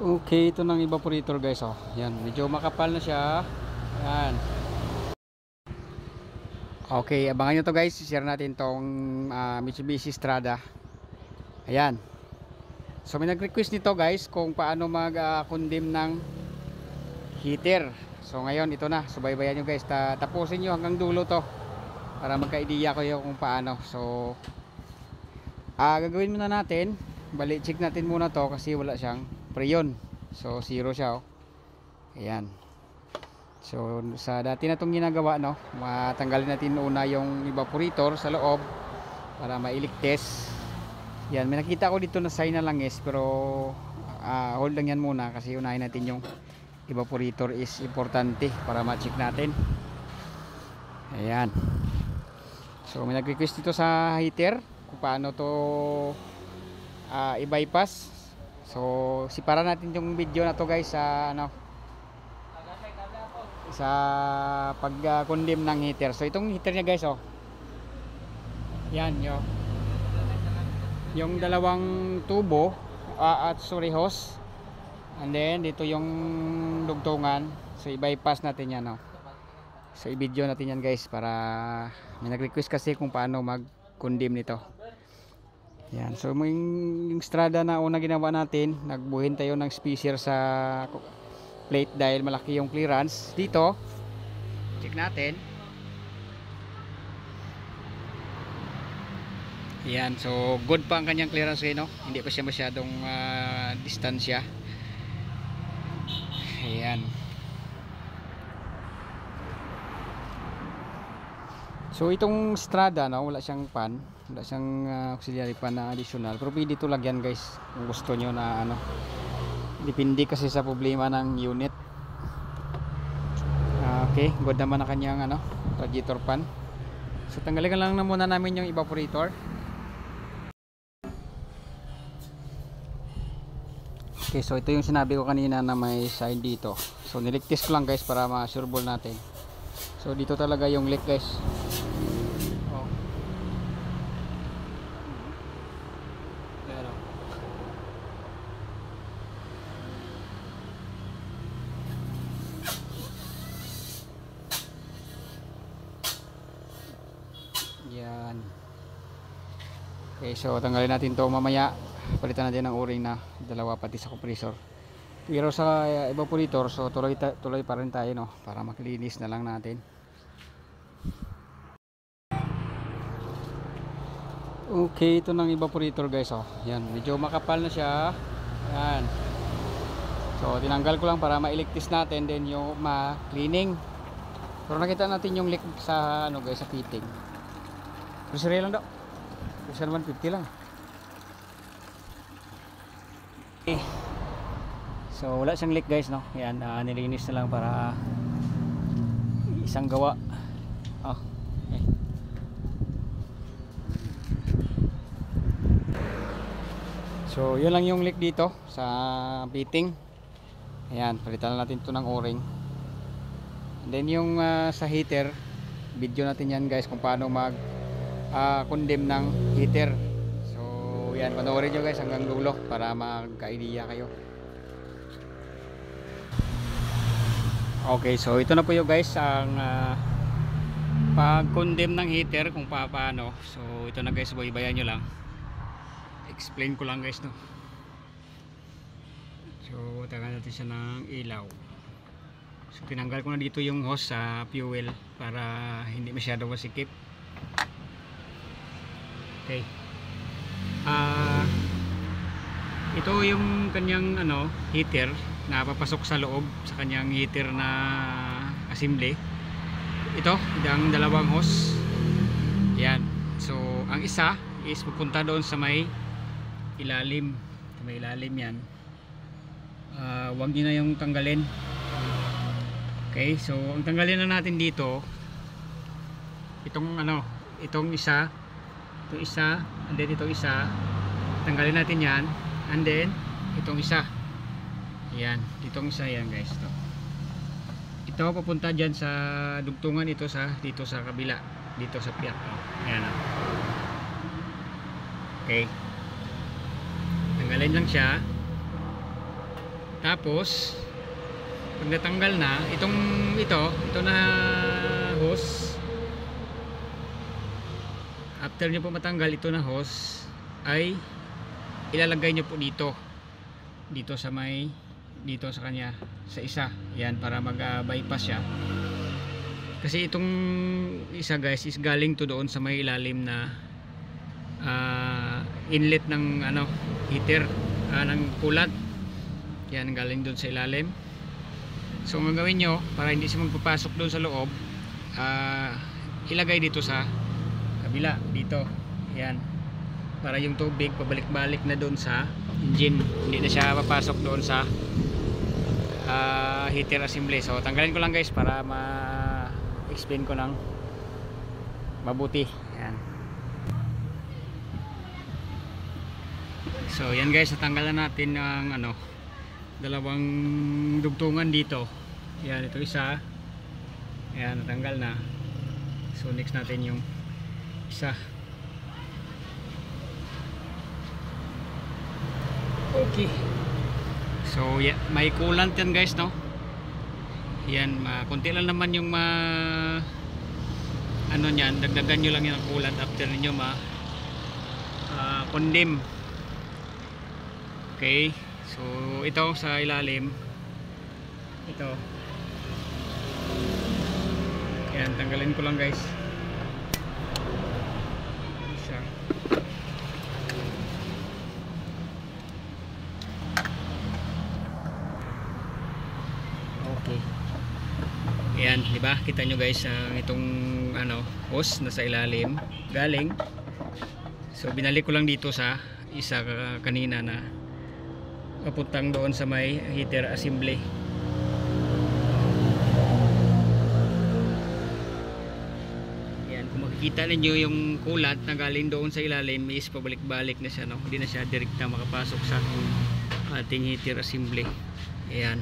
Okay, ito ng evaporator guys, oh. Yan, medyo makapal na siya. Yan. Okay, abangan nyo to guys. I-share natin tong Mitsubishi Strada. Ayan. So may nag-request nito guys kung paano mag-condem ng heater. So ngayon ito na, subaybayan nyo guys. Tapusin nyo hanggang dulo to para magka-idea kayo kung paano. So gagawin muna natin. Bali check natin muna to kasi wala siyang preyon. So zero siya, oh. Ayan. So sa dati na itong ginagawa, no, matanggalin natin una yung evaporator sa loob para mailigtes. Yan, may nakita ko dito na sign na langis, pero hold lang yan muna kasi unahin natin yung evaporator is importante para ma-check natin. Ayan. So may nag-request dito sa heater kung paano to i-bypass. So sipara natin yung video na to guys sa sa pag-condem ng heater. So itong heater niya guys, oh. Yan, yung dalawang tubo at hose, and then dito yung dugtungan. So i-bypass natin yan, oh. So i-video natin yan guys para may nag-request kasi kung paano mag-condem nito. Yan. So yung Strada na una ginawa natin, nagbuhin tayo ng spacer sa plate dahil malaki yung clearance. Dito check natin. Ayan, so good pa ang kanyang clearance ngayon, no? Hindi pa siya masyadong distansya. Ayan. So itong Strada, no, wala siyang pan, wala siyang auxiliary pan na additional, pero pwede ito lagyan guys kung gusto nyo na depende kasi sa problema ng unit. Okay, good naman na kanyang radiator pan. So tanggalin lang na muna namin yung evaporator. Okay, so ito yung sinabi ko kanina na may side dito. So niligtis ko lang guys para ma-sureball natin. So dito talaga yung leak guys. Oh. Pero yan. Okay, so tanggalin natin to mamaya. Palitan natin ng o-ring na dalawa pati sa compressor. Pero sa evaporator, so tuloy pa rin tayo, no, para makilinis na lang natin. Okay, ito ng evaporator guys, oh. Yan, medyo makapal na siya. Yan. So tinanggal ko lang para mailigtis natin, then yung ma-cleaning. Pero nakita natin yung leak sa guys, sa fitting. Pressure lang daw. Pressure 150 lang. Okay. So wala siyang leak guys, no. Yan, nilinis na lang para isang gawa. Oh, okay. So yun lang yung leak dito sa fitting. Ayan, palitan natin ito ng o-ring. And then yung sa heater, video natin yan guys kung paano mag condem ng heater. So yan, panoorin nyo guys hanggang dulo para magka-idea kayo. Okay, so ito na po yung guys ang pag-condem ng heater kung paano. So ito na guys, baybayan nyo lang. Explain ko lang guys, no. So tagal natin siya ng ilaw. So tinanggal ko na dito yung hose sa fuel para hindi masyado masikip. Okay. Ito yung kanyang heater na papasok sa loob sa kanyang heater na assembly. Ito, ang dalawang hose. Yan. So ang isa is pupunta doon sa may ilalim. Sa may ilalim yan. Huwag nyo na yung tanggalin. Okay, so ang tanggalin na natin dito itong itong isa, and then itong isa, tanggalin natin yan, and then itong isa, yan, itong isa yan guys, ito papunta dyan sa dugtungan, dito sa kabila, dito sa piyak, yan, okay, tanggalin lang siya. Tapos pag natanggal na ito na hose, after nyo po matanggal ito na hose, ay ilalagay nyo po dito sa kanya sa isa, yan, para mag bypass siya. Kasi itong isa guys is galing to doon sa may ilalim na inlet ng heater, ng coolant. Yan, galing doon sa ilalim. So ang gagawin nyo para hindi siya magpapasok doon sa loob, ilagay dito sa kabila, dito, yan, para yung tubig pabalik-balik na doon sa engine, hindi na siya papasok doon sa heater assembly. So tanggalin ko lang guys para ma-explain ko ng mabuti. Yan. So yan guys, natanggalan natin ng dalawang dugtungan dito. Yan, ito isa. Yan, natanggal na. So next natin yung isa. Okay. So yeah, may coolant yan guys, no? Yan, konti lang naman yung niyan, dagdagan nyo lang yung coolant after ninyo condemn. Okay. So ito sa ilalim, ito, yan, tanggalin ko lang guys. Isa. Okay. Yan, di ba? Kita nyo guys itong hose na sa ilalim galing. So binalik ko lang dito sa isa kanina na papuntang doon sa may heater assembly. Yan, kung makikita ninyo yung coolant na galing doon sa ilalim is pabalik-balik na siya, no? Hindi na siya direkta makapasok sa ating heater assembly. Ayan.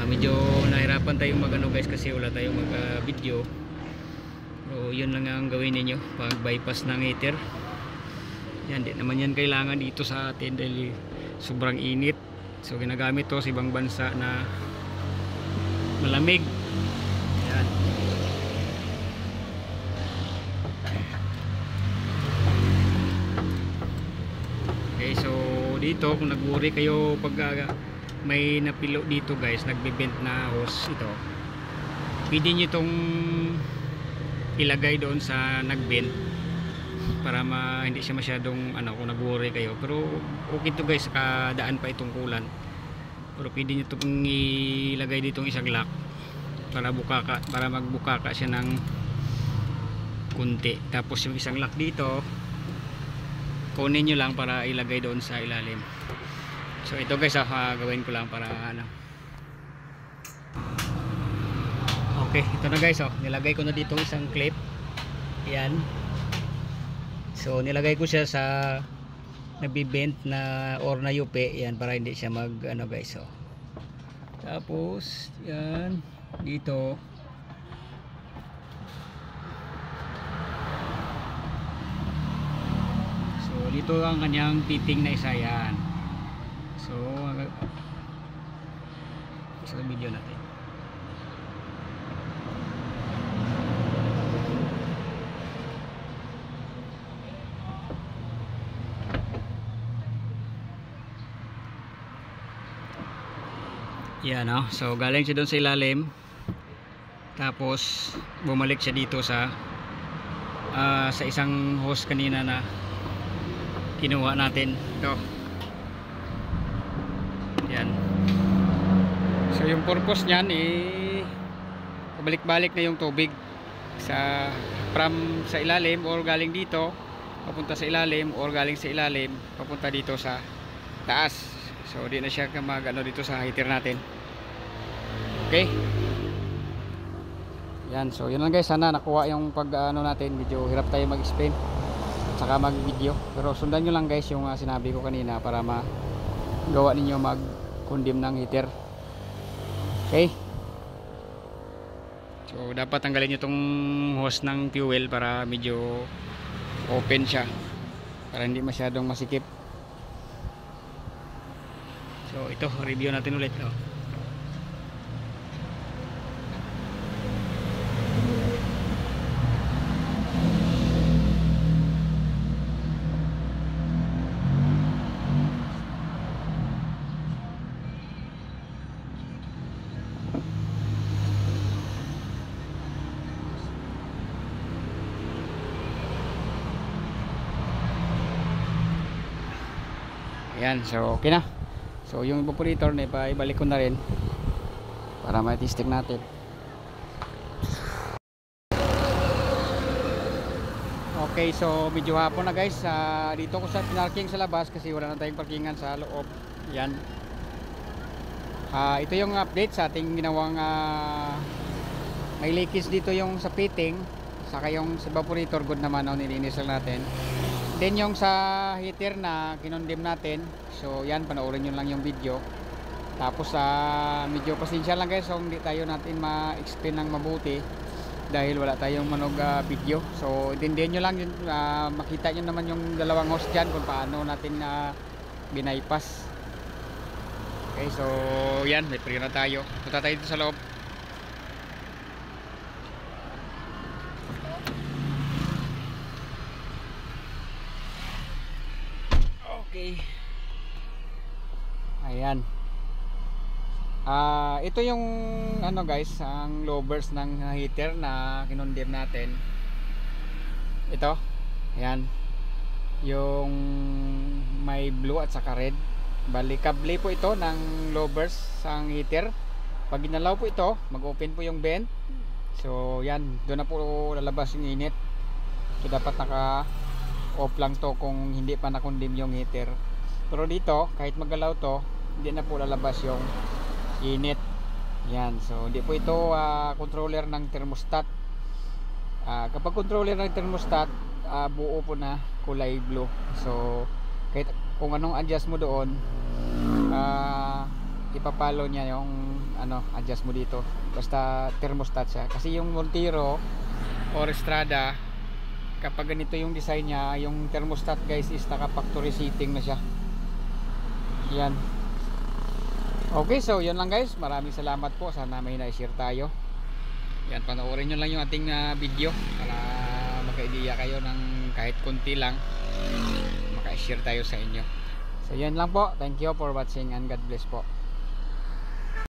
Medyo nahirapan tayong guys kasi wala tayong video. So yun lang ang gawin ninyo pag bypass ng heater. Yan, di naman yan kailangan dito sa atin dahil sobrang init. So ginagamit to sa ibang bansa na malamig. Yan. Okay, so dito kung nag-worry kayo pag may napilo dito guys, nagbe-bend na hose ito, pwede nyo itong ilagay doon sa nag-bend para hindi siya masyadong kung nag-worry kayo. Pero okay to guys, kadaan pa itong coolant. Pero pwede nyo itong ilagay ditong isang lock para magbukaka siya ng kunti. Tapos yung isang lock dito kunin nyo lang para ilagay doon sa ilalim. So ito guys, gawin ko lang para okay, ito na guys, nilagay ko na dito isang clip. Yan. So nilagay ko siya sa nabibend na or na yupe, yan, para hindi siya mag guys. So tapos yan dito, so dito ang kanyang titing na isa. Yan. So sa video natin. Yan, so galing siya doon sa ilalim, tapos bumalik siya dito sa isang hose kanina na kinuha natin. Ito. Yan. So yung purpose niyan pabalik-balik na yung tubig from sa ilalim or galing dito papunta sa ilalim or galing sa ilalim papunta dito sa taas. So di na siya dito sa heater natin. Okay. Yan, so yun lang guys, sana nakuha yung natin. Medyo hirap tayo mag-explain at saka mag-video, pero sundan nyo lang guys yung sinabi ko kanina para magawa ninyo mag-condemn ng heater. Okay. So dapat tanggalin nyo tong hose ng fuel para medyo open siya, para hindi masyadong masikip. So ito, review natin ulit. Oh. Ayan, so okay na. So yung evaporator na ibalik ko na rin para ma-testing natin. Okay, so medyo hapon na guys. Dito ko sa pinarking sa labas kasi wala na tayong parkingan sa loob. Yan. Ito yung update sa ating ginawang may leakage dito yung sa fitting, saka yung sa evaporator good naman nilinis lang natin. Then yung sa heater na kinondem natin, so yan, panoorin nyo lang yung video. Tapos medyo pasensya lang guys, so hindi tayo natin ma-explain ng mabuti dahil wala tayong manog video. So intindihin nyo lang yun, makita nyo naman yung dalawang hose dyan kung paano natin binaypas. Okay, so yan, may pre na tayo. Punta tayo dito sa loob. Okay. Ayan. Ito yung ano guys, ang lowers ng heater na kinondem natin. Ito. Ayan. Yung may blue at saka red. Bali kable po ito ng lowers sang heater. Pag ginalaw po ito, mag-open po yung vent. So yan, doon na po lalabas yung init. So dapat naka off lang to kung hindi pa nakondem yung heater. Pero dito kahit magalaw to, hindi na po lalabas yung init. Yan, so hindi po ito controller ng thermostat. Kapag controller ng thermostat, buo po na kulay blue. So kahit kung anong adjust mo doon, ipapalo niya yung adjust mo dito, basta thermostat siya. Kasi yung Montero or Strada, kapag ganito yung design niya, yung thermostat guys is naka factory setting na siya. Yan. Okay, so yun lang guys, maraming salamat po, sana may na-share tayo. Yan, panoorin nyo lang yung ating video para maka-idea kayo ng kahit konti lang, maka-share tayo sa inyo. So yun lang po, thank you for watching and God bless po.